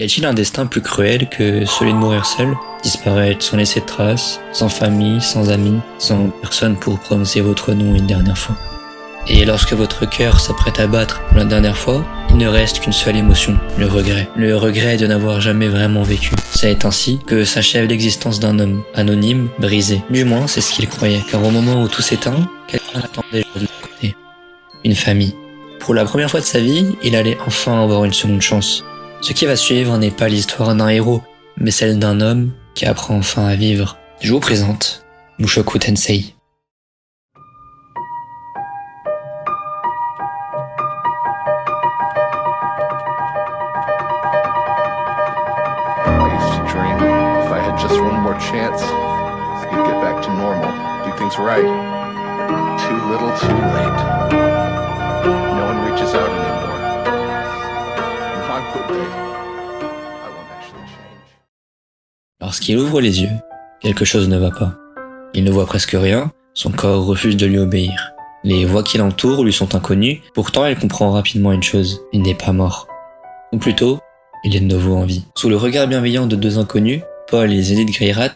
Y a-t-il un destin plus cruel que celui de mourir seul, disparaître sans laisser de traces, sans famille, sans amis, sans personne pour prononcer votre nom une dernière fois? Et lorsque votre cœur s'apprête à battre pour la dernière fois, il ne reste qu'une seule émotion, le regret. Le regret de n'avoir jamais vraiment vécu. C'est ainsi que s'achève l'existence d'un homme, anonyme, brisé. Du moins, c'est ce qu'il croyait, car au moment où tout s'éteint, quelqu'un attendait déjà de l'autre côté. Une famille. Pour la première fois de sa vie, il allait enfin avoir une seconde chance. Ce qui va suivre n'est pas l'histoire d'un héros, mais celle d'un homme qui apprend enfin à vivre. Je vous présente Mushoku Tensei. I used to dream if I had just one more chance, I could get back to normal, do things right. Too little, too late. No one reaches out anymore. Why would they? I won't actually change. Lorsqu'il ouvre les yeux, quelque chose ne va pas. Il ne voit presque rien, son corps refuse de lui obéir. Les voix qui l'entourent lui sont inconnues, pourtant il comprend rapidement une chose, il n'est pas mort. Ou plutôt, il est de nouveau en vie. Sous le regard bienveillant de deux inconnus, Paul et Zenith Greyrat,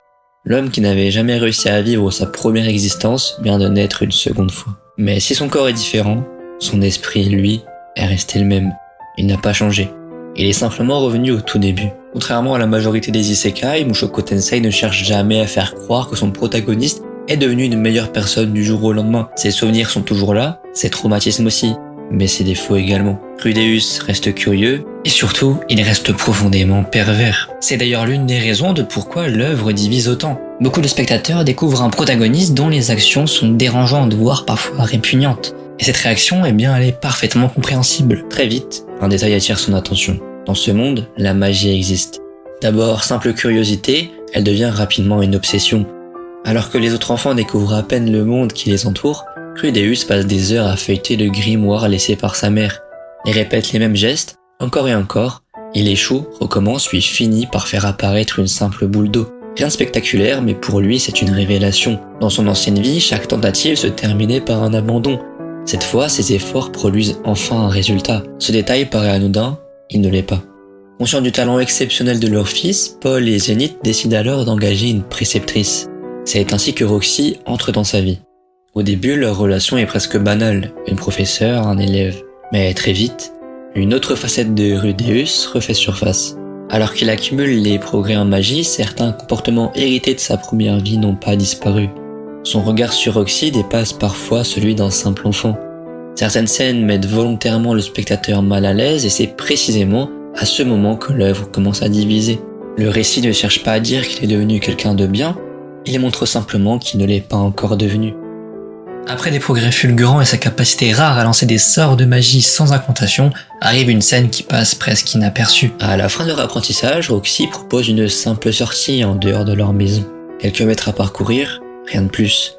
l'homme qui n'avait jamais réussi à vivre sa première existence vient de naître une seconde fois. Mais si son corps est différent, son esprit, lui, est resté le même. Il n'a pas changé. Il est simplement revenu au tout début. Contrairement à la majorité des isekai, Mushoku Tensei ne cherche jamais à faire croire que son protagoniste est devenu une meilleure personne du jour au lendemain. Ses souvenirs sont toujours là, ses traumatismes aussi, mais ses défauts également. Rudeus reste curieux, et surtout, il reste profondément pervers. C'est d'ailleurs l'une des raisons de pourquoi l'œuvre divise autant. Beaucoup de spectateurs découvrent un protagoniste dont les actions sont dérangeantes, voire parfois répugnantes. Et cette réaction, elle est parfaitement compréhensible. Très vite, un détail attire son attention. Dans ce monde, la magie existe. D'abord simple curiosité, elle devient rapidement une obsession. Alors que les autres enfants découvrent à peine le monde qui les entoure, Rudeus passe des heures à feuilleter le grimoire laissé par sa mère. Il répète les mêmes gestes, encore et encore. Il échoue, recommence, puis finit par faire apparaître une simple boule d'eau. Rien de spectaculaire, mais pour lui c'est une révélation. Dans son ancienne vie, chaque tentative se terminait par un abandon. Cette fois, ses efforts produisent enfin un résultat. Ce détail paraît anodin, il ne l'est pas. Conscients du talent exceptionnel de leur fils, Paul et Zenith décident alors d'engager une préceptrice. C'est ainsi que Roxy entre dans sa vie. Au début, leur relation est presque banale, une professeure, un élève. Mais très vite, une autre facette de Rudeus refait surface. Alors qu'il accumule les progrès en magie, certains comportements hérités de sa première vie n'ont pas disparu. Son regard sur Roxy dépasse parfois celui d'un simple enfant. Certaines scènes mettent volontairement le spectateur mal à l'aise et c'est précisément à ce moment que l'œuvre commence à diviser. Le récit ne cherche pas à dire qu'il est devenu quelqu'un de bien, il montre simplement qu'il ne l'est pas encore devenu. Après des progrès fulgurants et sa capacité rare à lancer des sorts de magie sans incantation, arrive une scène qui passe presque inaperçue. À la fin de leur apprentissage, Roxy propose une simple sortie en dehors de leur maison. Quelques mètres à parcourir, rien de plus.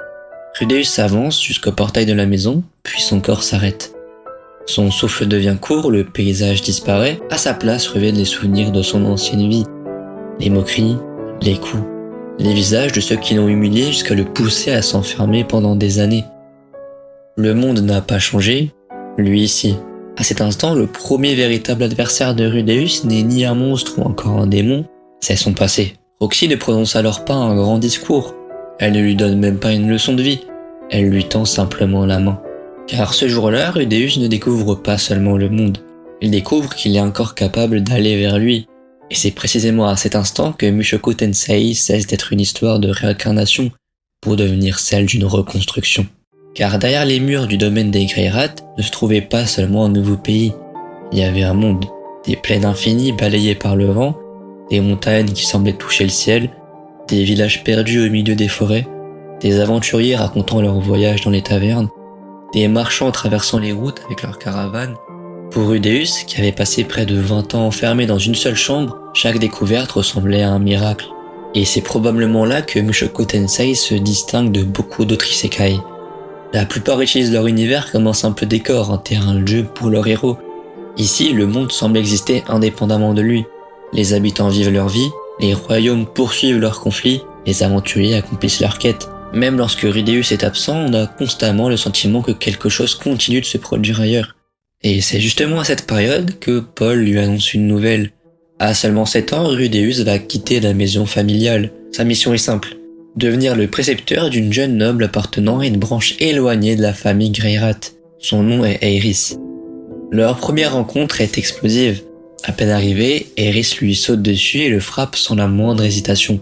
Rudeus s'avance jusqu'au portail de la maison, puis son corps s'arrête. Son souffle devient court, le paysage disparaît, à sa place reviennent les souvenirs de son ancienne vie. Les moqueries, les coups, les visages de ceux qui l'ont humilié jusqu'à le pousser à s'enfermer pendant des années. Le monde n'a pas changé, lui ici. À cet instant, le premier véritable adversaire de Rudeus n'est ni un monstre ou encore un démon, c'est son passé. Roxy ne prononce alors pas un grand discours, elle ne lui donne même pas une leçon de vie, elle lui tend simplement la main. Car ce jour-là, Rudeus ne découvre pas seulement le monde, il découvre qu'il est encore capable d'aller vers lui. Et c'est précisément à cet instant que Mushoku Tensei cesse d'être une histoire de réincarnation pour devenir celle d'une reconstruction. Car derrière les murs du domaine des Greyrat ne se trouvait pas seulement un nouveau pays, il y avait un monde, des plaines infinies balayées par le vent, des montagnes qui semblaient toucher le ciel, des villages perdus au milieu des forêts, des aventuriers racontant leurs voyages dans les tavernes, des marchands traversant les routes avec leurs caravanes. Pour Rudeus, qui avait passé près de 20 ans enfermé dans une seule chambre, chaque découverte ressemblait à un miracle. Et c'est probablement là que Mushoku Tensei se distingue de beaucoup d'autres isekai. La plupart utilisent leur univers comme un simple décor, un terrain de jeu pour leur héros. Ici, le monde semble exister indépendamment de lui. Les habitants vivent leur vie, les royaumes poursuivent leurs conflits, les aventuriers accomplissent leurs quêtes. Même lorsque Rudeus est absent, on a constamment le sentiment que quelque chose continue de se produire ailleurs. Et c'est justement à cette période que Paul lui annonce une nouvelle. À seulement 7 ans, Rudéus va quitter la maison familiale. Sa mission est simple, devenir le précepteur d'une jeune noble appartenant à une branche éloignée de la famille Greyrat. Son nom est Aerys. Leur première rencontre est explosive. À peine arrivé, Aerys lui saute dessus et le frappe sans la moindre hésitation.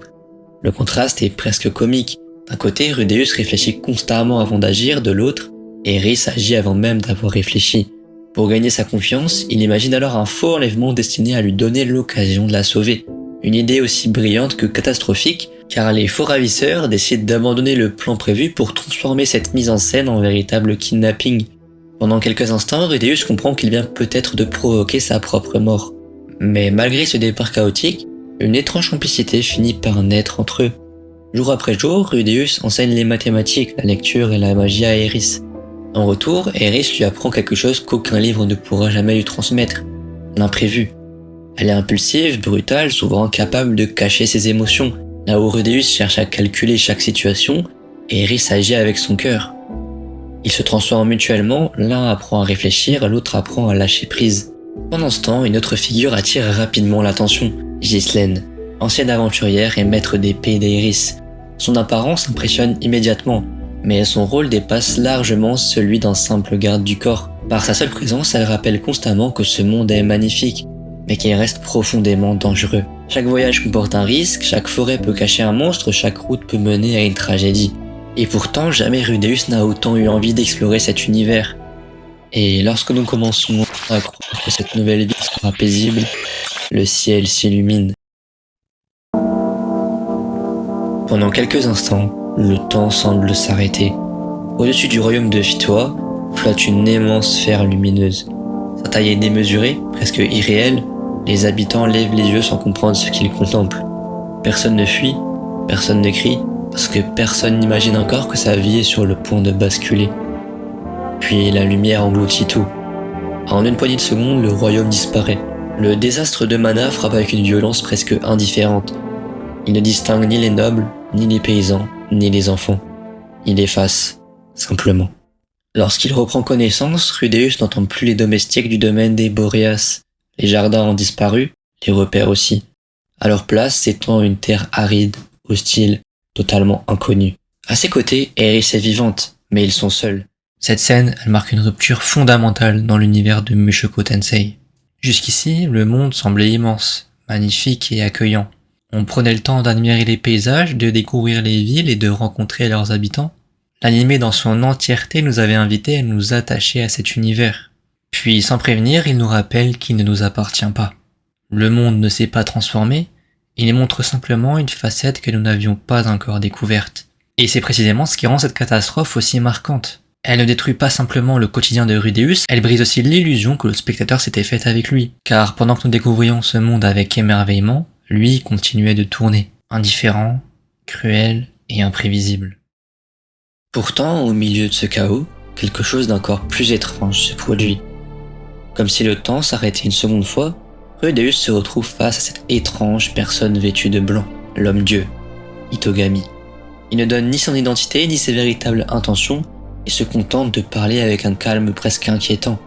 Le contraste est presque comique. D'un côté, Rudéus réfléchit constamment avant d'agir, de l'autre, Aerys agit avant même d'avoir réfléchi. Pour gagner sa confiance, il imagine alors un faux enlèvement destiné à lui donner l'occasion de la sauver. Une idée aussi brillante que catastrophique, car les faux ravisseurs décident d'abandonner le plan prévu pour transformer cette mise en scène en véritable kidnapping. Pendant quelques instants, Rudéus comprend qu'il vient peut-être de provoquer sa propre mort. Mais malgré ce départ chaotique, une étrange complicité finit par naître entre eux. Jour après jour, Rudéus enseigne les mathématiques, la lecture et la magie à Aerys. En retour, Aerys lui apprend quelque chose qu'aucun livre ne pourra jamais lui transmettre, l'imprévu. Elle est impulsive, brutale, souvent incapable de cacher ses émotions. Là où Rudéus cherche à calculer chaque situation, Aerys agit avec son cœur. Ils se transforment mutuellement, l'un apprend à réfléchir, l'autre apprend à lâcher prise. Pendant ce temps, une autre figure attire rapidement l'attention, Ghislaine, ancienne aventurière et maître d'épée d'Aerys. Son apparence impressionne immédiatement, mais son rôle dépasse largement celui d'un simple garde du corps. Par sa seule présence, elle rappelle constamment que ce monde est magnifique, mais qu'il reste profondément dangereux. Chaque voyage comporte un risque, chaque forêt peut cacher un monstre, chaque route peut mener à une tragédie. Et pourtant, jamais Rudéus n'a autant eu envie d'explorer cet univers. Et lorsque nous commençons à croire que cette nouvelle vie sera paisible, le ciel s'illumine. Pendant quelques instants, le temps semble s'arrêter. Au-dessus du royaume de Fitoa flotte une immense sphère lumineuse. Sa taille est démesurée, presque irréelle, les habitants lèvent les yeux sans comprendre ce qu'ils contemplent. Personne ne fuit, personne ne crie, parce que personne n'imagine encore que sa vie est sur le point de basculer. Puis la lumière engloutit tout. En une poignée de secondes, le royaume disparaît. Le désastre de Mana frappe avec une violence presque indifférente. Il ne distingue ni les nobles, ni les paysans, ni les enfants. Il efface, simplement. Lorsqu'il reprend connaissance, Rudéus n'entend plus les domestiques du domaine des Boréas. Les jardins ont disparu, les repères aussi. À leur place s'étend une terre aride, hostile, totalement inconnue. À ses côtés, Aerys est vivante, mais ils sont seuls. Cette scène, elle marque une rupture fondamentale dans l'univers de Mushoku Tensei. Jusqu'ici, le monde semblait immense, magnifique et accueillant. On prenait le temps d'admirer les paysages, de découvrir les villes et de rencontrer leurs habitants. L'anime dans son entièreté nous avait invités à nous attacher à cet univers. Puis, sans prévenir, il nous rappelle qu'il ne nous appartient pas. Le monde ne s'est pas transformé, il montre simplement une facette que nous n'avions pas encore découverte. Et c'est précisément ce qui rend cette catastrophe aussi marquante. Elle ne détruit pas simplement le quotidien de Rudéus, elle brise aussi l'illusion que le spectateur s'était faite avec lui. Car pendant que nous découvrions ce monde avec émerveillement, lui continuait de tourner, indifférent, cruel et imprévisible. Pourtant, au milieu de ce chaos, quelque chose d'encore plus étrange se produit. Comme si le temps s'arrêtait une seconde fois, Rudéus se retrouve face à cette étrange personne vêtue de blanc, l'homme-dieu, Itogami. Il ne donne ni son identité ni ses véritables intentions et se contente de parler avec un calme presque inquiétant.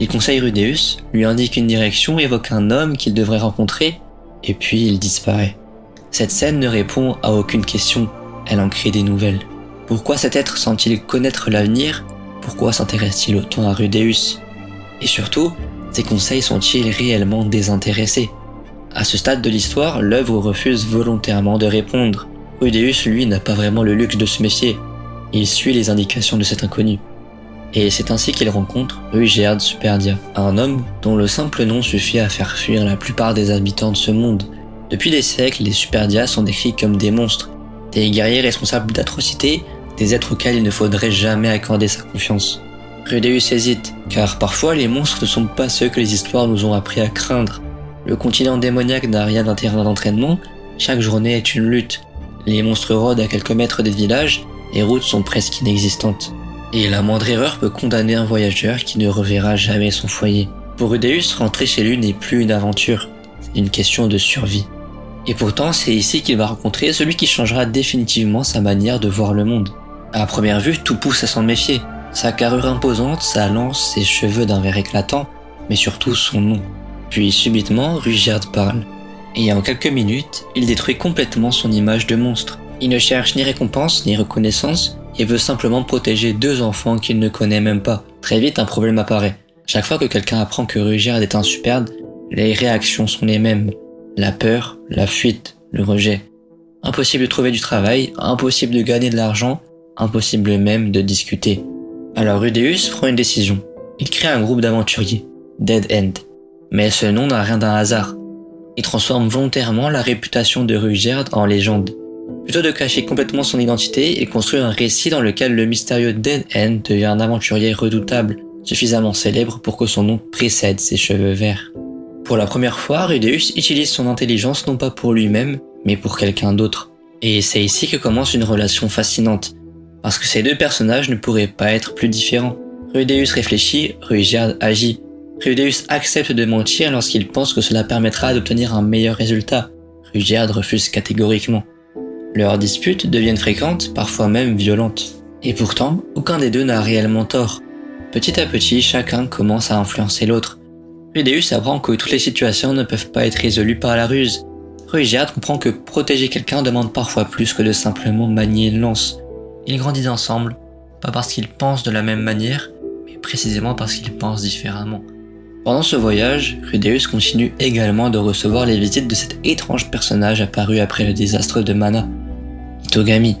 Il conseille Rudéus, lui indique une direction, évoque un homme qu'il devrait rencontrer, et puis il disparaît. Cette scène ne répond à aucune question, elle en crée des nouvelles. Pourquoi cet être semble-t-il connaître l'avenir? Pourquoi s'intéresse-t-il autant à Rudéus? Et surtout, ses conseils sont-ils réellement désintéressés? À ce stade de l'histoire, l'œuvre refuse volontairement de répondre. Rudéus, lui, n'a pas vraiment le luxe de se méfier. Il suit les indications de cet inconnu. Et c'est ainsi qu'il rencontre Ruygerd Superdia, un homme dont le simple nom suffit à faire fuir la plupart des habitants de ce monde. Depuis des siècles, les Superdia sont décrits comme des monstres, des guerriers responsables d'atrocités, des êtres auxquels il ne faudrait jamais accorder sa confiance. Rudéus hésite, car parfois les monstres ne sont pas ceux que les histoires nous ont appris à craindre. Le continent démoniaque n'a rien d'un terrain d'entraînement, chaque journée est une lutte. Les monstres rôdent à quelques mètres des villages, les routes sont presque inexistantes. Et la moindre erreur peut condamner un voyageur qui ne reverra jamais son foyer. Pour Rudéus, rentrer chez lui n'est plus une aventure, c'est une question de survie. Et pourtant, c'est ici qu'il va rencontrer celui qui changera définitivement sa manière de voir le monde. À première vue, tout pousse à s'en méfier. Sa carrure imposante, sa lance, ses cheveux d'un vert éclatant, mais surtout son nom. Puis subitement, Rudyard parle. Et en quelques minutes, il détruit complètement son image de monstre. Il ne cherche ni récompense ni reconnaissance et veut simplement protéger 2 enfants qu'il ne connaît même pas. Très vite, un problème apparaît. Chaque fois que quelqu'un apprend que Rudyard est un superbe, les réactions sont les mêmes. La peur, la fuite, le rejet. Impossible de trouver du travail, impossible de gagner de l'argent, impossible même de discuter. Alors Rudeus prend une décision. Il crée un groupe d'aventuriers, Dead End. Mais ce nom n'a rien d'un hasard. Il transforme volontairement la réputation de Rudyard en légende. Plutôt de cacher complètement son identité, il construit un récit dans lequel le mystérieux Dead End devient un aventurier redoutable, suffisamment célèbre pour que son nom précède ses cheveux verts. Pour la première fois, Rudeus utilise son intelligence non pas pour lui-même, mais pour quelqu'un d'autre. Et c'est ici que commence une relation fascinante, parce que ces 2 personnages ne pourraient pas être plus différents. Rudeus réfléchit, Rudyard agit. Rudeus accepte de mentir lorsqu'il pense que cela permettra d'obtenir un meilleur résultat. Rudyard refuse catégoriquement. Leurs disputes deviennent fréquentes, parfois même violentes. Et pourtant, aucun des 2 n'a réellement tort. Petit à petit, chacun commence à influencer l'autre. Rudeus apprend que toutes les situations ne peuvent pas être résolues par la ruse. Rudyard comprend que protéger quelqu'un demande parfois plus que de simplement manier une lance. Ils grandissent ensemble, pas parce qu'ils pensent de la même manière, mais précisément parce qu'ils pensent différemment. Pendant ce voyage, Rudeus continue également de recevoir les visites de cet étrange personnage apparu après le désastre de Mana, Itogami.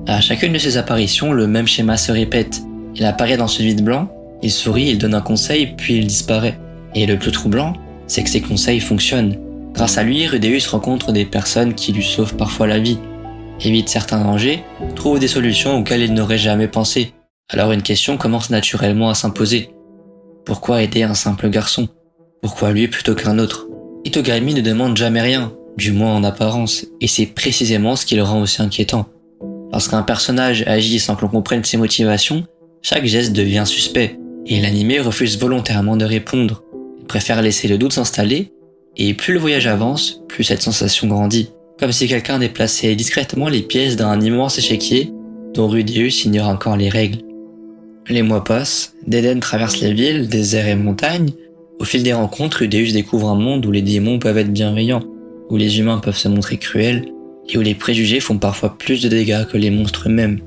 À chacune de ses apparitions, le même schéma se répète. Il apparaît dans ce vide blanc, il sourit, il donne un conseil, puis il disparaît. Et le plus troublant, c'est que ses conseils fonctionnent. Grâce à lui, Rudeus rencontre des personnes qui lui sauvent parfois la vie, évite certains dangers, trouve des solutions auxquelles il n'aurait jamais pensé. Alors une question commence naturellement à s'imposer. Pourquoi aider un simple garçon? Pourquoi lui plutôt qu'un autre? Itogami ne demande jamais rien, du moins en apparence, et c'est précisément ce qui le rend aussi inquiétant. Lorsqu'un personnage agit sans que l'on comprenne ses motivations, chaque geste devient suspect, et l'animé refuse volontairement de répondre. Il préfère laisser le doute s'installer, et plus le voyage avance, plus cette sensation grandit, comme si quelqu'un déplaçait discrètement les pièces d'un immense échiquier dont Rudeus ignore encore les règles. Les mois passent, Dead End traverse les villes, déserts et montagnes. Au fil des rencontres, Rudeus découvre un monde où les démons peuvent être bienveillants, où les humains peuvent se montrer cruels, et où les préjugés font parfois plus de dégâts que les monstres eux-mêmes.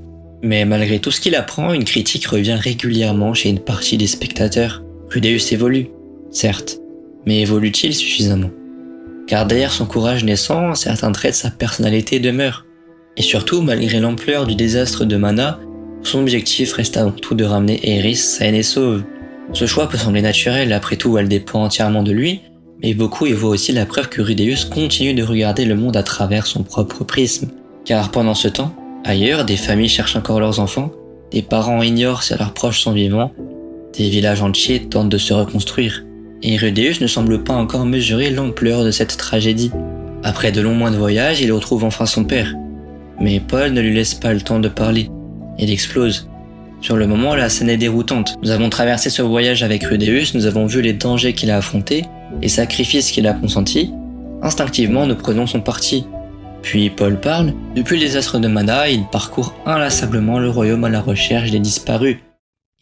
Mais malgré tout ce qu'il apprend, une critique revient régulièrement chez une partie des spectateurs. Rudeus évolue, certes, mais évolue-t-il suffisamment? Car derrière son courage naissant, certains traits de sa personnalité demeurent. Et surtout, malgré l'ampleur du désastre de Mana, son objectif reste avant tout de ramener Aerys saine et sauve. Ce choix peut sembler naturel, après tout elle dépend entièrement de lui, mais beaucoup y voient aussi la preuve que Rudeus continue de regarder le monde à travers son propre prisme. Car pendant ce temps, ailleurs, des familles cherchent encore leurs enfants, des parents ignorent si leurs proches sont vivants, des villages entiers tentent de se reconstruire. Et Rudeus ne semble pas encore mesurer l'ampleur de cette tragédie. Après de longs mois de voyage, il retrouve enfin son père. Mais Paul ne lui laisse pas le temps de parler. Il explose. Sur le moment, la scène est déroutante. Nous avons traversé ce voyage avec Rudeus, nous avons vu les dangers qu'il a affrontés, les sacrifices qu'il a consentis. Instinctivement, nous prenons son parti. Puis Paul parle. Depuis le désastre de Mana, il parcourt inlassablement le royaume à la recherche des disparus.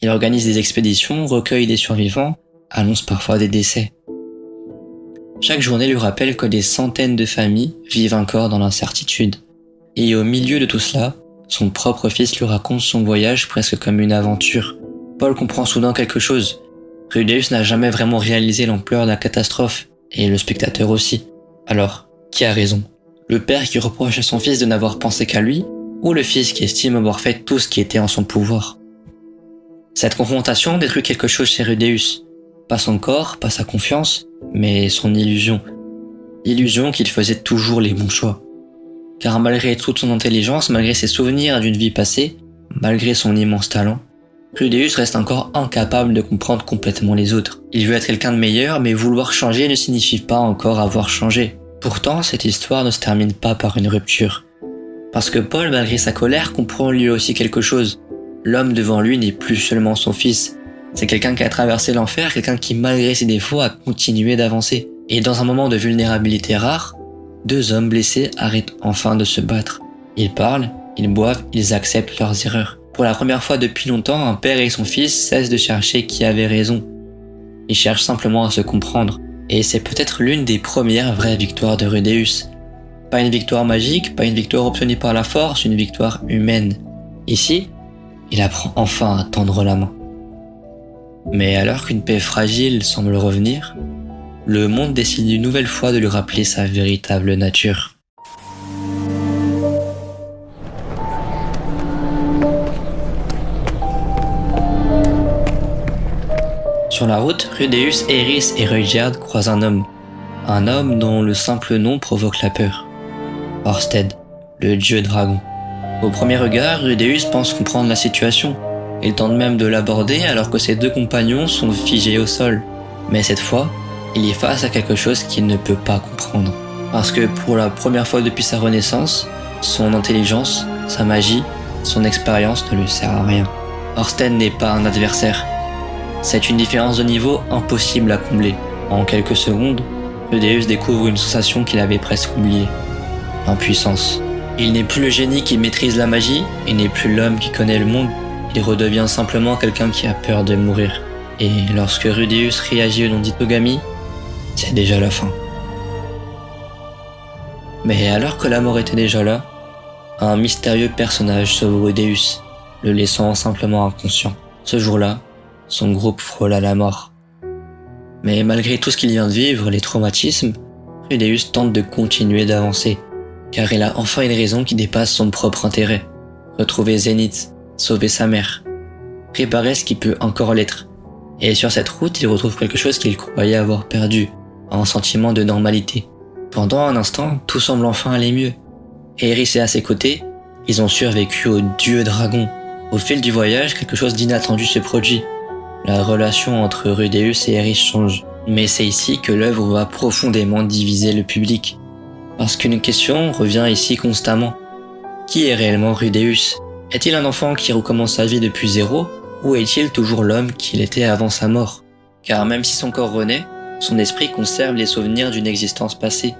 Il organise des expéditions, recueille des survivants, annonce parfois des décès. Chaque journée lui rappelle que des centaines de familles vivent encore dans l'incertitude. Et au milieu de tout cela, son propre fils lui raconte son voyage presque comme une aventure. Paul comprend soudain quelque chose. Rudeus n'a jamais vraiment réalisé l'ampleur de la catastrophe, et le spectateur aussi. Alors, qui a raison? Le père qui reproche à son fils de n'avoir pensé qu'à lui, ou le fils qui estime avoir fait tout ce qui était en son pouvoir? Cette confrontation détruit quelque chose chez Rudeus. Pas son corps, pas sa confiance, mais son illusion. Illusion qu'il faisait toujours les bons choix. Car malgré toute son intelligence, malgré ses souvenirs d'une vie passée, malgré son immense talent, Rudeus reste encore incapable de comprendre complètement les autres. Il veut être quelqu'un de meilleur, mais vouloir changer ne signifie pas encore avoir changé. Pourtant, cette histoire ne se termine pas par une rupture. Parce que Paul, malgré sa colère, comprend lui aussi quelque chose. L'homme devant lui n'est plus seulement son fils. C'est quelqu'un qui a traversé l'enfer, quelqu'un qui, malgré ses défauts, a continué d'avancer. Et dans un moment de vulnérabilité rare, deux hommes blessés arrêtent enfin de se battre. Ils parlent, ils boivent, ils acceptent leurs erreurs. Pour la première fois depuis longtemps, un père et son fils cessent de chercher qui avait raison. Ils cherchent simplement à se comprendre. Et c'est peut-être l'une des premières vraies victoires de Rudeus. Pas une victoire magique, pas une victoire obtenue par la force, une victoire humaine. Ici, il apprend enfin à tendre la main. Mais alors qu'une paix fragile semble revenir, le monde décide une nouvelle fois de lui rappeler sa véritable nature. Sur la route, Rudeus, Eris et Rudyard croisent un homme dont le simple nom provoque la peur. Orsted, le dieu dragon. Au premier regard, Rudeus pense comprendre la situation. Il tente même de l'aborder alors que ses deux compagnons sont figés au sol. Mais cette fois, il est face à quelque chose qu'il ne peut pas comprendre. Parce que pour la première fois depuis sa renaissance, son intelligence, sa magie, son expérience ne lui sert à rien. Orsted n'est pas un adversaire. C'est une différence de niveau impossible à combler. En quelques secondes, Rudeus découvre une sensation qu'il avait presque oubliée. L'impuissance. Il n'est plus le génie qui maîtrise la magie, il n'est plus l'homme qui connaît le monde, il redevient simplement quelqu'un qui a peur de mourir. Et lorsque Rudeus réagit au nom d'Itogami, c'est déjà la fin. Mais alors que la mort était déjà là, un mystérieux personnage sauve Rudeus, le laissant simplement inconscient. Ce jour-là, son groupe frôla la mort. Mais malgré tout ce qu'il vient de vivre, les traumatismes, Rudeus tente de continuer d'avancer, car il a enfin une raison qui dépasse son propre intérêt. Retrouver Zenith, sauver sa mère, réparer ce qui peut encore l'être. Et sur cette route, il retrouve quelque chose qu'il croyait avoir perdu, un sentiment de normalité. Pendant un instant, tout semble enfin aller mieux. Et Eris est à ses côtés, ils ont survécu au dieu dragon. Au fil du voyage, quelque chose d'inattendu se produit. La relation entre Rudeus et Eris change. Mais c'est ici que l'œuvre va profondément diviser le public. Parce qu'une question revient ici constamment. Qui est réellement Rudeus ? Est-il un enfant qui recommence sa vie depuis zéro ? Ou est-il toujours l'homme qu'il était avant sa mort ? Car même si son corps renaît, son esprit conserve les souvenirs d'une existence passée.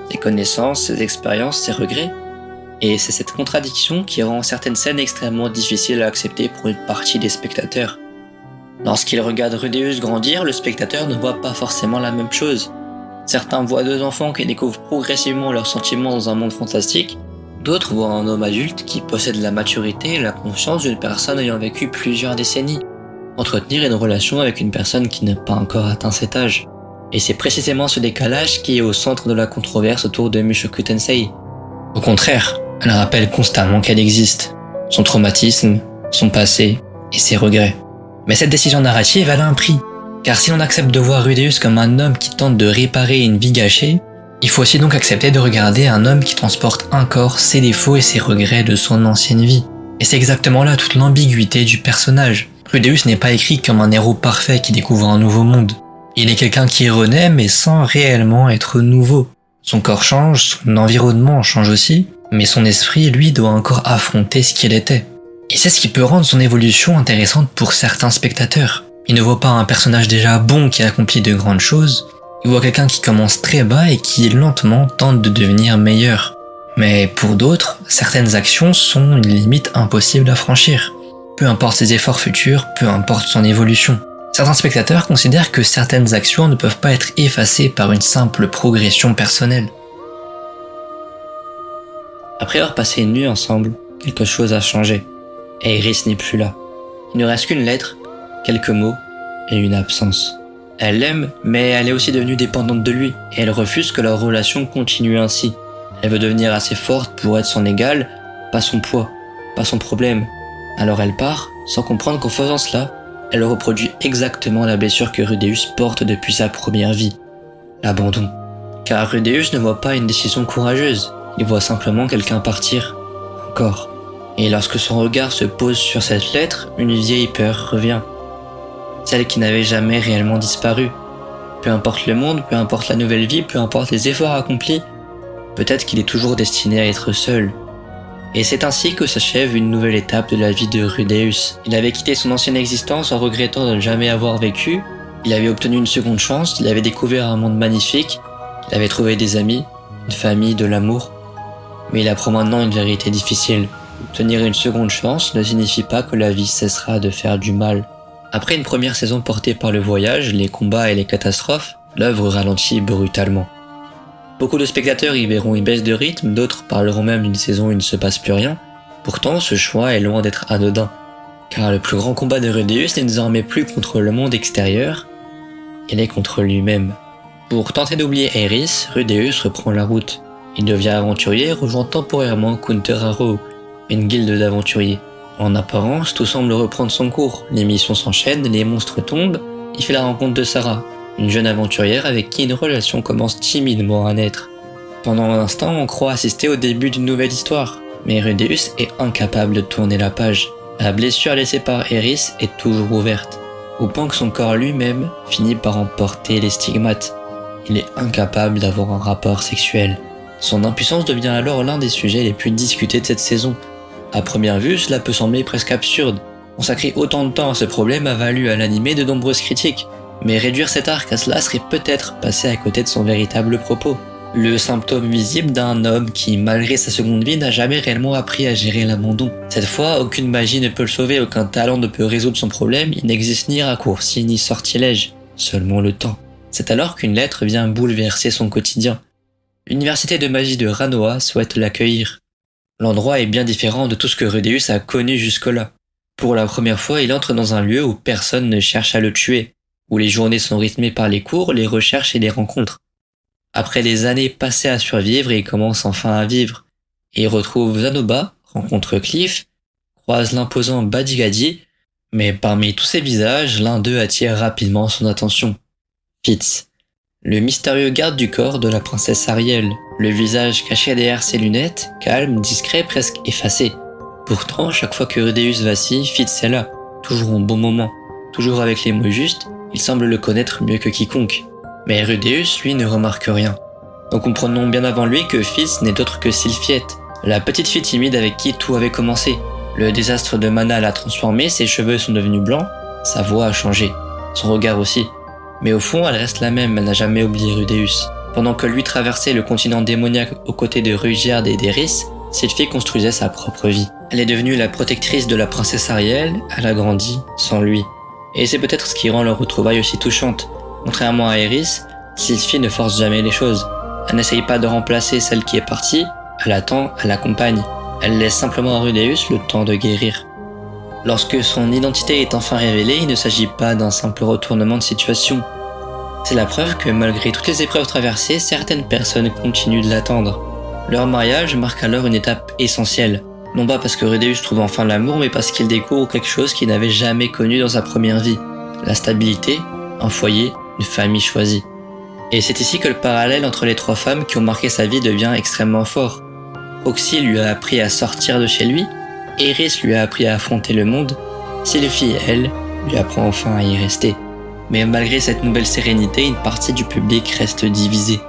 Ses connaissances, ses expériences, ses regrets. Et c'est cette contradiction qui rend certaines scènes extrêmement difficiles à accepter pour une partie des spectateurs. Lorsqu'il regarde Rudeus grandir, le spectateur ne voit pas forcément la même chose. Certains voient deux enfants qui découvrent progressivement leurs sentiments dans un monde fantastique, d'autres voient un homme adulte qui possède la maturité et la conscience d'une personne ayant vécu plusieurs décennies. Entretenir une relation avec une personne qui n'a pas encore atteint cet âge. Et c'est précisément ce décalage qui est au centre de la controverse autour de Mushoku Tensei. Au contraire, elle rappelle constamment qu'elle existe, son traumatisme, son passé et ses regrets. Mais cette décision narrative, elle a un prix. Car si l'on accepte de voir Rudeus comme un homme qui tente de réparer une vie gâchée, il faut aussi donc accepter de regarder un homme qui transporte encore ses défauts et ses regrets de son ancienne vie. Et c'est exactement là toute l'ambiguïté du personnage. Rudeus n'est pas écrit comme un héros parfait qui découvre un nouveau monde. Il est quelqu'un qui renaît mais sans réellement être nouveau. Son corps change, son environnement change aussi, mais son esprit, lui, doit encore affronter ce qu'il était. Et c'est ce qui peut rendre son évolution intéressante pour certains spectateurs. Ils ne voient pas un personnage déjà bon qui accomplit de grandes choses, ils voient quelqu'un qui commence très bas et qui lentement tente de devenir meilleur. Mais pour d'autres, certaines actions sont une limite impossible à franchir. Peu importe ses efforts futurs, peu importe son évolution. Certains spectateurs considèrent que certaines actions ne peuvent pas être effacées par une simple progression personnelle. Après avoir passé une nuit ensemble, quelque chose a changé. Et Eris n'est plus là. Il ne reste qu'une lettre, quelques mots et une absence. Elle l'aime, mais elle est aussi devenue dépendante de lui, et elle refuse que leur relation continue ainsi. Elle veut devenir assez forte pour être son égale, pas son poids, pas son problème. Alors elle part, sans comprendre qu'en faisant cela, elle reproduit exactement la blessure que Rudeus porte depuis sa première vie, l'abandon. Car Rudeus ne voit pas une décision courageuse, il voit simplement quelqu'un partir, encore. Et lorsque son regard se pose sur cette lettre, une vieille peur revient. Celle qui n'avait jamais réellement disparu. Peu importe le monde, peu importe la nouvelle vie, peu importe les efforts accomplis, peut-être qu'il est toujours destiné à être seul. Et c'est ainsi que s'achève une nouvelle étape de la vie de Rudeus. Il avait quitté son ancienne existence en regrettant de ne jamais avoir vécu, il avait obtenu une seconde chance, il avait découvert un monde magnifique, il avait trouvé des amis, une famille, de l'amour. Mais il apprend maintenant une vérité difficile. Obtenir une seconde chance ne signifie pas que la vie cessera de faire du mal. Après une première saison portée par le voyage, les combats et les catastrophes, l'œuvre ralentit brutalement. Beaucoup de spectateurs y verront une baisse de rythme, d'autres parleront même d'une saison où il ne se passe plus rien. Pourtant, ce choix est loin d'être anodin, car le plus grand combat de Rudeus n'est désormais plus contre le monde extérieur, il est contre lui-même. Pour tenter d'oublier Aerys, Rudeus reprend la route. Il devient aventurier et rejoint temporairement Counter Arrow, une guilde d'aventuriers. En apparence, tout semble reprendre son cours, les missions s'enchaînent, les monstres tombent, il fait la rencontre de Sarah, une jeune aventurière avec qui une relation commence timidement à naître. Pendant un instant, on croit assister au début d'une nouvelle histoire, mais Rudeus est incapable de tourner la page. La blessure laissée par Aerys est toujours ouverte, au point que son corps lui-même finit par en porter les stigmates. Il est incapable d'avoir un rapport sexuel. Son impuissance devient alors l'un des sujets les plus discutés de cette saison. À première vue, cela peut sembler presque absurde. Consacrer autant de temps à ce problème a valu à l'anime de nombreuses critiques, mais réduire cet arc à cela serait peut-être passer à côté de son véritable propos. Le symptôme visible d'un homme qui, malgré sa seconde vie, n'a jamais réellement appris à gérer l'abandon. Cette fois, aucune magie ne peut le sauver, aucun talent ne peut résoudre son problème, il n'existe ni raccourci ni sortilège, seulement le temps. C'est alors qu'une lettre vient bouleverser son quotidien. L'université de magie de Ranoa souhaite l'accueillir. L'endroit est bien différent de tout ce que Rudeus a connu jusque-là. Pour la première fois, il entre dans un lieu où personne ne cherche à le tuer, où les journées sont rythmées par les cours, les recherches et les rencontres. Après des années passées à survivre, il commence enfin à vivre. Il retrouve Zanoba, rencontre Cliff, croise l'imposant Badigadi, mais parmi tous ces visages, l'un d'eux attire rapidement son attention. Fitz, le mystérieux garde du corps de la princesse Ariel, le visage caché derrière ses lunettes, calme, discret, presque effacé. Pourtant, chaque fois que Rudeus vacille, Fitz est là, toujours au bon moment, toujours avec les mots justes, il semble le connaître mieux que quiconque. Mais Rudeus, lui, ne remarque rien. Nous comprenons bien avant lui que Fitz n'est autre que Sylphiette, la petite fille timide avec qui tout avait commencé. Le désastre de Mana l'a transformée, ses cheveux sont devenus blancs, sa voix a changé, son regard aussi. Mais au fond, elle reste la même, elle n'a jamais oublié Rudeus. Pendant que lui traversait le continent démoniaque aux côtés de Rugierd et d'Eris, Sylphie construisait sa propre vie. Elle est devenue la protectrice de la princesse Ariel, elle a grandi sans lui. Et c'est peut-être ce qui rend leur retrouvaille aussi touchante. Contrairement à Eris, Sylphie ne force jamais les choses. Elle n'essaye pas de remplacer celle qui est partie, elle attend, elle accompagne. Elle laisse simplement à Rudeus le temps de guérir. Lorsque son identité est enfin révélée, il ne s'agit pas d'un simple retournement de situation. C'est la preuve que malgré toutes les épreuves traversées, certaines personnes continuent de l'attendre. Leur mariage marque alors une étape essentielle. Non pas parce que Rudeus trouve enfin l'amour, mais parce qu'il découvre quelque chose qu'il n'avait jamais connu dans sa première vie. La stabilité, un foyer, une famille choisie. Et c'est ici que le parallèle entre les trois femmes qui ont marqué sa vie devient extrêmement fort. Roxy lui a appris à sortir de chez lui, Eris lui a appris à affronter le monde, Sylphie, elle, lui apprend enfin à y rester. Mais malgré cette nouvelle sérénité, une partie du public reste divisée.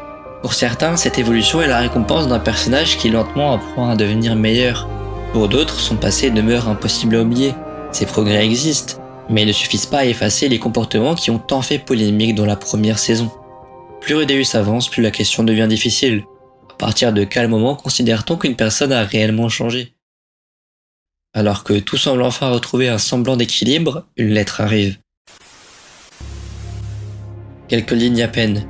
Pour certains, cette évolution est la récompense d'un personnage qui lentement apprend à devenir meilleur. Pour d'autres, son passé demeure impossible à oublier. Ses progrès existent, mais ne suffisent pas à effacer les comportements qui ont tant fait polémique dans la première saison. Plus Rudeus avance, plus la question devient difficile. À partir de quel moment considère-t-on qu'une personne a réellement changé ? Alors que tout semble enfin retrouver un semblant d'équilibre, une lettre arrive. Quelques lignes à peine.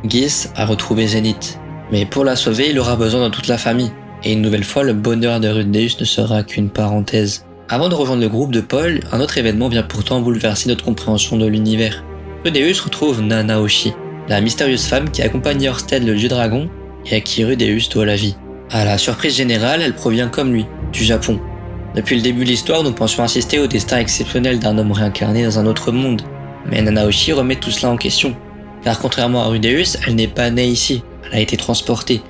Gis a retrouvé Zenith. Mais pour la sauver, il aura besoin de toute la famille. Et une nouvelle fois, le bonheur de Rudeus ne sera qu'une parenthèse. Avant de rejoindre le groupe de Paul, un autre événement vient pourtant bouleverser notre compréhension de l'univers. Rudeus retrouve Nanaoshi, la mystérieuse femme qui accompagne Ørsted le dieu dragon et à qui Rudeus doit la vie. À la surprise générale, elle provient comme lui, du Japon. Depuis le début de l'histoire, nous pensions assister au destin exceptionnel d'un homme réincarné dans un autre monde. Mais Nanaoshi remet tout cela en question. Car contrairement à Rudeus, elle n'est pas née ici, elle a été transportée.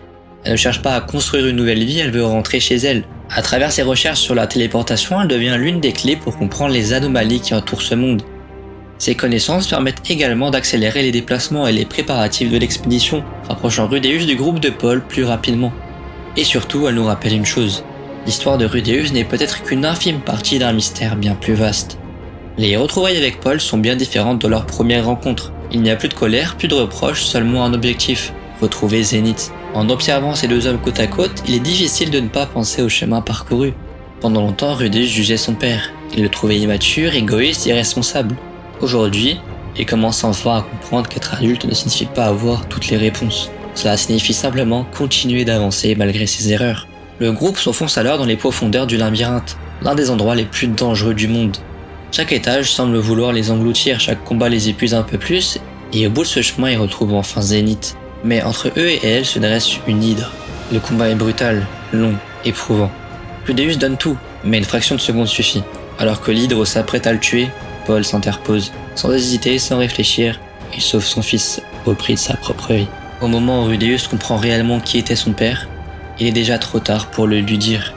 Elle ne cherche pas à construire une nouvelle vie, elle veut rentrer chez elle. À travers ses recherches sur la téléportation, elle devient l'une des clés pour comprendre les anomalies qui entourent ce monde. Ces connaissances permettent également d'accélérer les déplacements et les préparatifs de l'expédition, rapprochant Rudeus du groupe de Paul plus rapidement. Et surtout, elle nous rappelle une chose. L'histoire de Rudeus n'est peut-être qu'une infime partie d'un mystère bien plus vaste. Les retrouvailles avec Paul sont bien différentes de leur première rencontre. Il n'y a plus de colère, plus de reproches, seulement un objectif, retrouver Zenith. En observant ces deux hommes côte à côte, il est difficile de ne pas penser au chemin parcouru. Pendant longtemps, Rudeus jugeait son père. Il le trouvait immature, égoïste, irresponsable. Aujourd'hui, Il commence enfin à comprendre qu'être adulte ne signifie pas avoir toutes les réponses. Cela signifie simplement continuer d'avancer malgré ses erreurs. Le groupe s'enfonce alors dans les profondeurs du labyrinthe, l'un des endroits les plus dangereux du monde. Chaque étage semble vouloir les engloutir, chaque combat les épuise un peu plus, et au bout de ce chemin ils retrouvent enfin Zénith. Mais entre eux et elle se dresse une hydre. Le combat est brutal, long, éprouvant. Rudeus donne tout, mais une fraction de seconde suffit. Alors que l'hydre s'apprête à le tuer, Paul s'interpose. Sans hésiter, sans réfléchir, il sauve son fils au prix de sa propre vie. Au moment où Rudeus comprend réellement qui était son père, il est déjà trop tard pour le lui dire.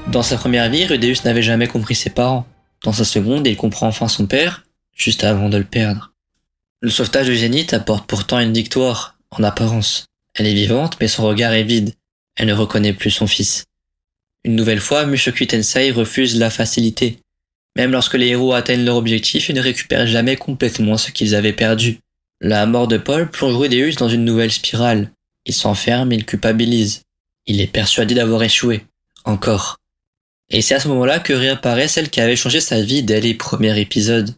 Dans sa première vie, Rudeus n'avait jamais compris ses parents. Dans sa seconde, il comprend enfin son père, juste avant de le perdre. Le sauvetage de Zénith apporte pourtant une victoire, en apparence. Elle est vivante, mais son regard est vide. Elle ne reconnaît plus son fils. Une nouvelle fois, Mushoku Tensei refuse la facilité. Même lorsque les héros atteignent leur objectif, ils ne récupèrent jamais complètement ce qu'ils avaient perdu. La mort de Paul plonge Rudeus dans une nouvelle spirale. Il s'enferme et il culpabilise. Il est persuadé d'avoir échoué. Encore. Et c'est à ce moment-là que réapparaît celle qui avait changé sa vie dès les premiers épisodes.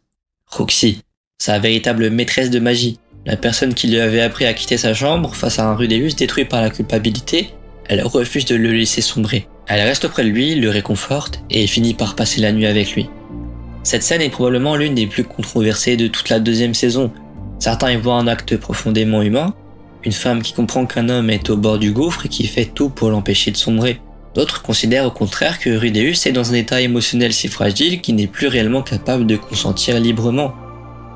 Roxy, sa véritable maîtresse de magie. La personne qui lui avait appris à quitter sa chambre face à un Rudeus détruit par la culpabilité, elle refuse de le laisser sombrer. Elle reste auprès de lui, le réconforte et finit par passer la nuit avec lui. Cette scène est probablement l'une des plus controversées de toute la deuxième saison. Certains y voient un acte profondément humain, une femme qui comprend qu'un homme est au bord du gouffre et qui fait tout pour l'empêcher de sombrer. D'autres considèrent au contraire que Rudeus est dans un état émotionnel si fragile qu'il n'est plus réellement capable de consentir librement.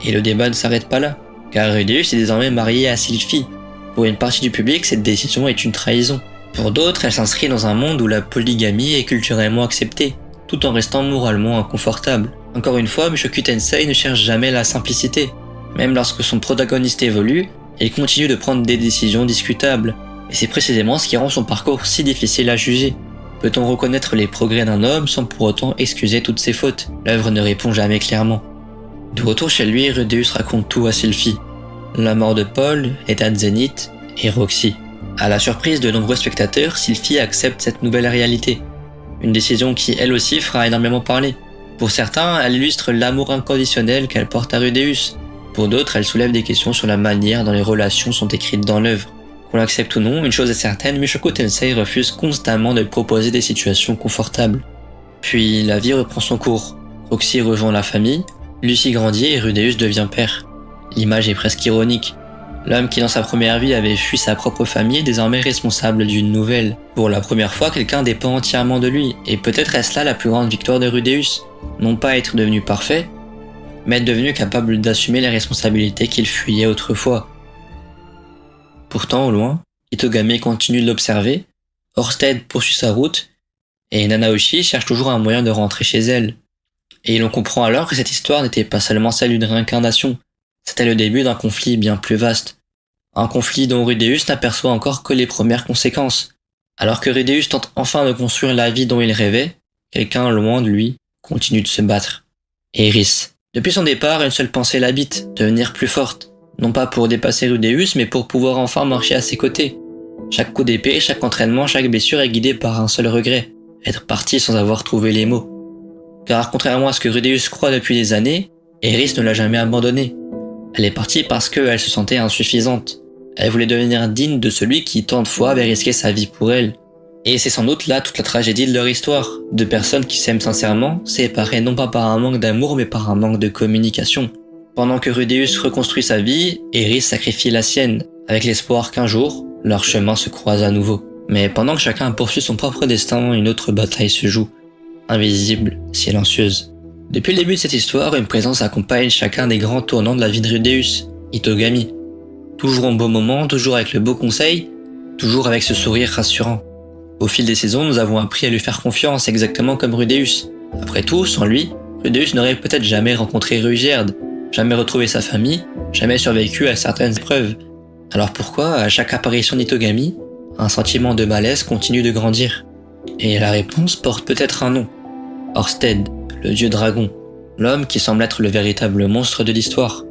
Et le débat ne s'arrête pas là, car Rudeus est désormais marié à Sylphie. Pour une partie du public, cette décision est une trahison. Pour d'autres, elle s'inscrit dans un monde où la polygamie est culturellement acceptée, tout en restant moralement inconfortable. Encore une fois, Mushoku Tensei ne cherche jamais la simplicité. Même lorsque son protagoniste évolue, il continue de prendre des décisions discutables. Et c'est précisément ce qui rend son parcours si difficile à juger. Peut-on reconnaître les progrès d'un homme sans pour autant excuser toutes ses fautes? L'œuvre ne répond jamais clairement. De retour chez lui, Rudeus raconte tout à Sylphie. La mort de Paul, l'état de Zénith et Roxy. À la surprise de nombreux spectateurs, Sylphie accepte cette nouvelle réalité. Une décision qui, elle aussi, fera énormément parler. Pour certains, elle illustre l'amour inconditionnel qu'elle porte à Rudeus. Pour d'autres, elle soulève des questions sur la manière dont les relations sont écrites dans l'œuvre. Qu'on l'accepte ou non, une chose est certaine, Mushoku Tensei refuse constamment de proposer des situations confortables. Puis, la vie reprend son cours. Roxy rejoint la famille, Lucy grandit et Rudeus devient père. L'image est presque ironique. L'homme qui dans sa première vie avait fui sa propre famille est désormais responsable d'une nouvelle. Pour la première fois, quelqu'un dépend entièrement de lui, et peut-être est-ce là la plus grande victoire de Rudeus. Non pas être devenu parfait, mais être devenu capable d'assumer les responsabilités qu'il fuyait autrefois. Pourtant, au loin, Itogami continue de l'observer, Orsted poursuit sa route, et Nanaoshi cherche toujours un moyen de rentrer chez elle. Et l'on comprend alors que cette histoire n'était pas seulement celle d'une réincarnation, c'était le début d'un conflit bien plus vaste. Un conflit dont Rudeus n'aperçoit encore que les premières conséquences. Alors que Rudeus tente enfin de construire la vie dont il rêvait, quelqu'un loin de lui continue de se battre. Eris. Depuis son départ, une seule pensée l'habite, devenir plus forte. Non pas pour dépasser Rudeus, mais pour pouvoir enfin marcher à ses côtés. Chaque coup d'épée, chaque entraînement, chaque blessure est guidé par un seul regret, être parti sans avoir trouvé les mots. Car contrairement à ce que Rudeus croit depuis des années, Eris ne l'a jamais abandonné. Elle est partie parce qu'elle se sentait insuffisante. Elle voulait devenir digne de celui qui tant de fois avait risqué sa vie pour elle. Et c'est sans doute là toute la tragédie de leur histoire. Deux personnes qui s'aiment sincèrement, séparées non pas par un manque d'amour mais par un manque de communication. Pendant que Rudeus reconstruit sa vie, Eris sacrifie la sienne, avec l'espoir qu'un jour, leurs chemins se croisent à nouveau. Mais pendant que chacun poursuit son propre destin, une autre bataille se joue. Invisible, silencieuse. Depuis le début de cette histoire, une présence accompagne chacun des grands tournants de la vie de Rudeus, Itogami. Toujours en beau moment, toujours avec le beau conseil, toujours avec ce sourire rassurant. Au fil des saisons, nous avons appris à lui faire confiance exactement comme Rudeus. Après tout, sans lui, Rudeus n'aurait peut-être jamais rencontré Ruigerd, jamais retrouvé sa famille, jamais survécu à certaines épreuves. Alors pourquoi, à chaque apparition d'Itogami, un sentiment de malaise continue de grandir? Et la réponse porte peut-être un nom. Orsted, le dieu dragon, l'homme qui semble être le véritable monstre de l'histoire.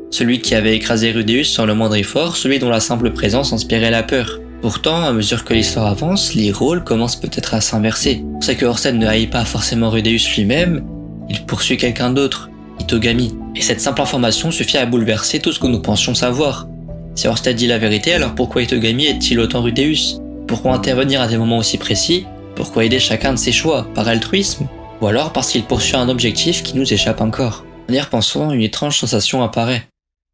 Celui qui avait écrasé Rudeus sans le moindre effort, celui dont la simple présence inspirait la peur. Pourtant, à mesure que l'histoire avance, les rôles commencent peut-être à s'inverser. On sait que Orsted ne haït pas forcément Rudeus lui-même, il poursuit quelqu'un d'autre. Itogami. Et cette simple information suffit à bouleverser tout ce que nous pensions savoir. Si Orsted dit la vérité, alors pourquoi Itogami est-il autant Rudeus? Pourquoi intervenir à des moments aussi précis? Pourquoi aider chacun de ses choix? Par altruisme? Ou alors parce qu'il poursuit un objectif qui nous échappe encore? En y repensant, une étrange sensation apparaît.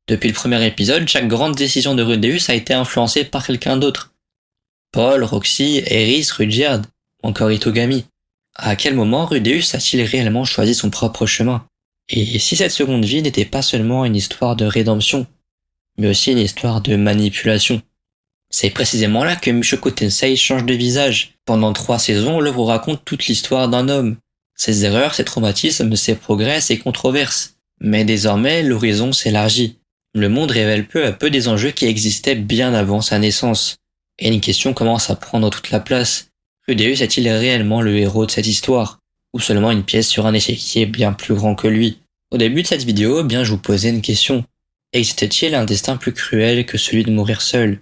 Depuis le premier épisode, chaque grande décision de Rudeus a été influencée par quelqu'un d'autre. Paul, Roxy, Eris, Rudyard, ou encore Itogami. À quel moment Rudeus a-t-il réellement choisi son propre chemin? Et si cette seconde vie n'était pas seulement une histoire de rédemption, mais aussi une histoire de manipulation? C'est précisément là que Mushoku Tensei change de visage. Pendant 3 saisons, l'œuvre raconte toute l'histoire d'un homme. Ses erreurs, ses traumatismes, ses progrès, ses controverses. Mais désormais, l'horizon s'élargit. Le monde révèle peu à peu des enjeux qui existaient bien avant sa naissance. Et une question commence à prendre toute la place. Rudeus est-il réellement le héros de cette histoire? Ou seulement une pièce sur un échiquier bien plus grand que lui? Au début de cette vidéo, je vous posais une question. Existe-t-il un destin plus cruel que celui de mourir seul?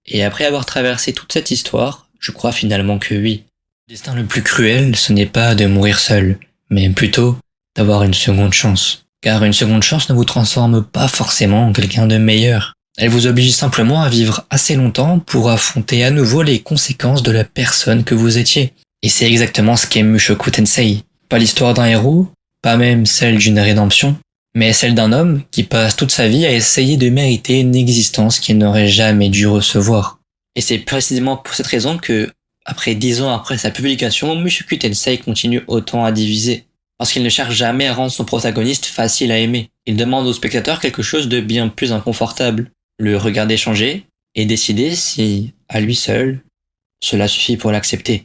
Et après avoir traversé toute cette histoire, je crois finalement que oui. Le destin le plus cruel, ce n'est pas de mourir seul, mais plutôt d'avoir une seconde chance. Car une seconde chance ne vous transforme pas forcément en quelqu'un de meilleur. Elle vous oblige simplement à vivre assez longtemps pour affronter à nouveau les conséquences de la personne que vous étiez. Et c'est exactement ce qu'est Mushoku Tensei. Pas l'histoire d'un héros, pas même celle d'une rédemption, mais celle d'un homme qui passe toute sa vie à essayer de mériter une existence qu'il n'aurait jamais dû recevoir. Et c'est précisément pour cette raison que, après 10 ans après sa publication, Mushoku Tensei continue autant à diviser. Parce qu'il ne cherche jamais à rendre son protagoniste facile à aimer. Il demande au spectateur quelque chose de bien plus inconfortable. Le regarder changer et décider si, à lui seul, cela suffit pour l'accepter.